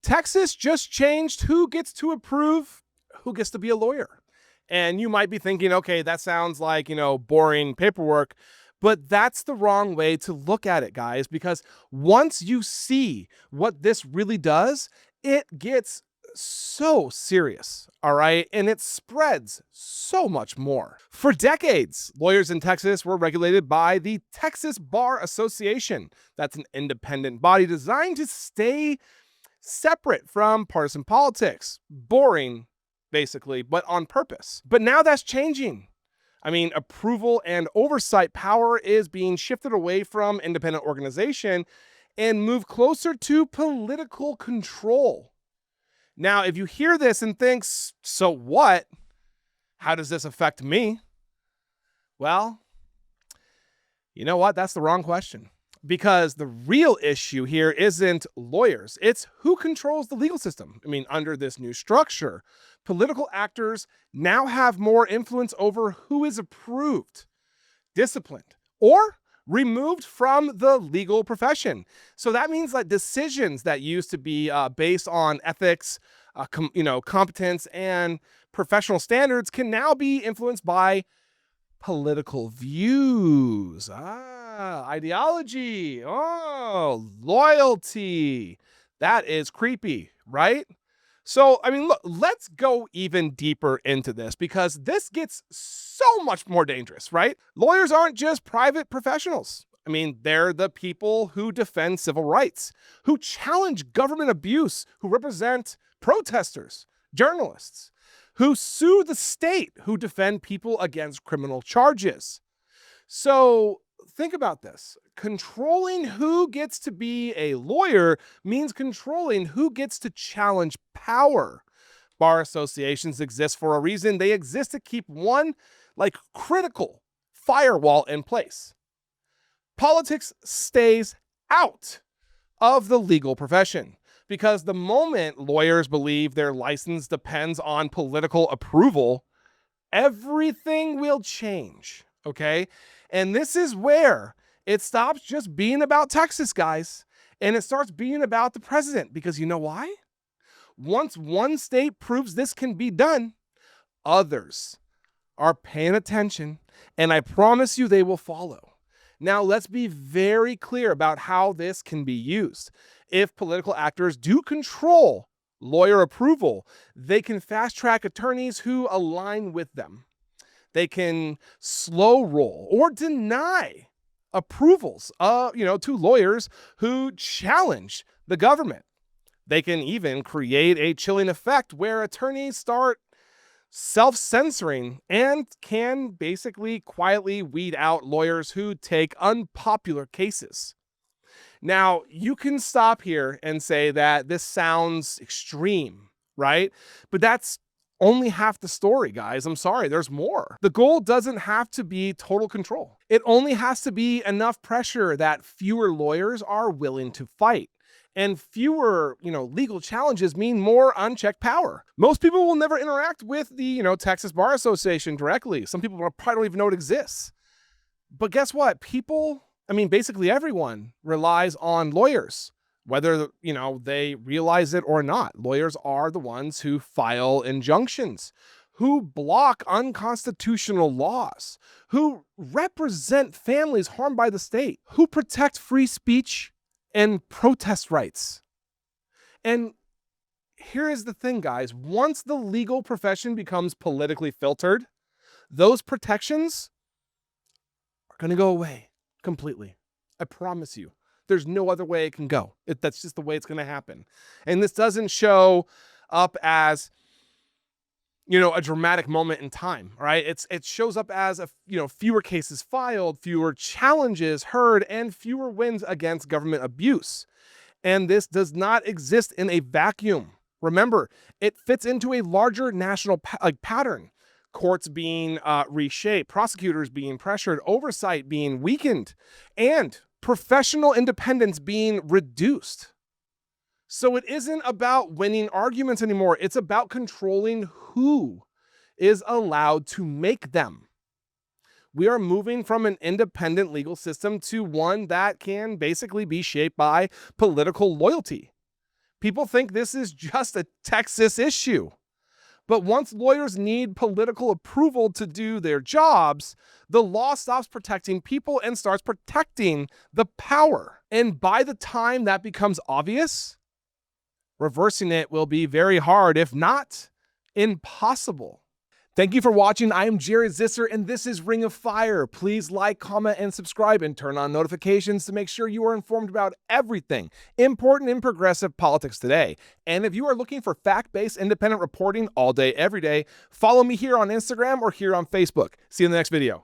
Texas just changed who gets to approve who gets to be a lawyer. And you might be thinking, okay, that sounds like, boring paperwork. But that's the wrong way to look at it, guys, because once you see what this really does, it gets so serious, all right? And it spreads so much more. For decades, lawyers in Texas were regulated by the Texas Bar Association. That's an independent body designed to stay separate from partisan politics. Boring, basically, but on purpose. But now that's changing. I mean, approval and oversight power is being shifted away from independent organization and move closer to political control. Now, if you hear this and think, so what? How does this affect me? Well, you know what? That's the wrong question. Because the real issue here isn't lawyers, it's who controls the legal system. I mean, under this new structure, political actors now have more influence over who is approved, disciplined, or removed from the legal profession. So that means that decisions that used to be based on ethics, competence, and professional standards can now be influenced by political views, ideology, loyalty. That is creepy, right? So, I mean, look, let's go even deeper into this because this gets so much more dangerous, right? Lawyers aren't just private professionals. I mean, they're the people who defend civil rights, who challenge government abuse, who represent protesters, journalists, who sue the state, who defend people against criminal charges. So think about this. Controlling who gets to be a lawyer means controlling who gets to challenge power. Bar associations exist for a reason. They exist to keep one critical firewall in place. Politics stays out of the legal profession. Because the moment lawyers believe their license depends on political approval, everything will change, okay? And this is where it stops just being about Texas, guys, and it starts being about the president. Because you know why? Once one state proves this can be done, others are paying attention, and I promise you they will follow. Now, let's be very clear about how this can be used. If political actors do control lawyer approval, they can fast track attorneys who align with them. They can slow roll or deny approvals, to lawyers who challenge the government. They can even create a chilling effect where attorneys start self-censoring and can basically quietly weed out lawyers who take unpopular cases. Now, you can stop here and say that this sounds extreme, right? But that's only half the story, guys. I'm sorry, there's more. The goal doesn't have to be total control. It only has to be enough pressure that fewer lawyers are willing to fight. And fewer, legal challenges mean more unchecked power. Most people will never interact with the, Texas Bar Association directly. Some people probably don't even know it exists. But guess what? Basically everyone relies on lawyers, whether, they realize it or not. Lawyers are the ones who file injunctions, who block unconstitutional laws, who represent families harmed by the state, who protect free speech and protest rights. And here is the thing, guys. Once the legal profession becomes politically filtered, those protections are going to go away completely. I promise you. There's no other way it can go. That's just the way it's going to happen. And this doesn't show up as, a dramatic moment in time, right? It shows up as fewer cases filed, fewer challenges heard, and fewer wins against government abuse. And this does not exist in a vacuum. Remember, it fits into a larger national pattern. Courts being reshaped, prosecutors being pressured, oversight being weakened, and professional independence being reduced. So it isn't about winning arguments anymore. It's about controlling who is allowed to make them. We are moving from an independent legal system to one that can basically be shaped by political loyalty. People think this is just a Texas issue. But once lawyers need political approval to do their jobs, the law stops protecting people and starts protecting the power. And by the time that becomes obvious, reversing it will be very hard, if not impossible. Thank you for watching. I am Jared Zisser, and this is Ring of Fire. Please like, comment, and subscribe, and turn on notifications to make sure you are informed about everything important in progressive politics today. And if you are looking for fact-based independent reporting all day, every day, follow me here on Instagram or here on Facebook. See you in the next video.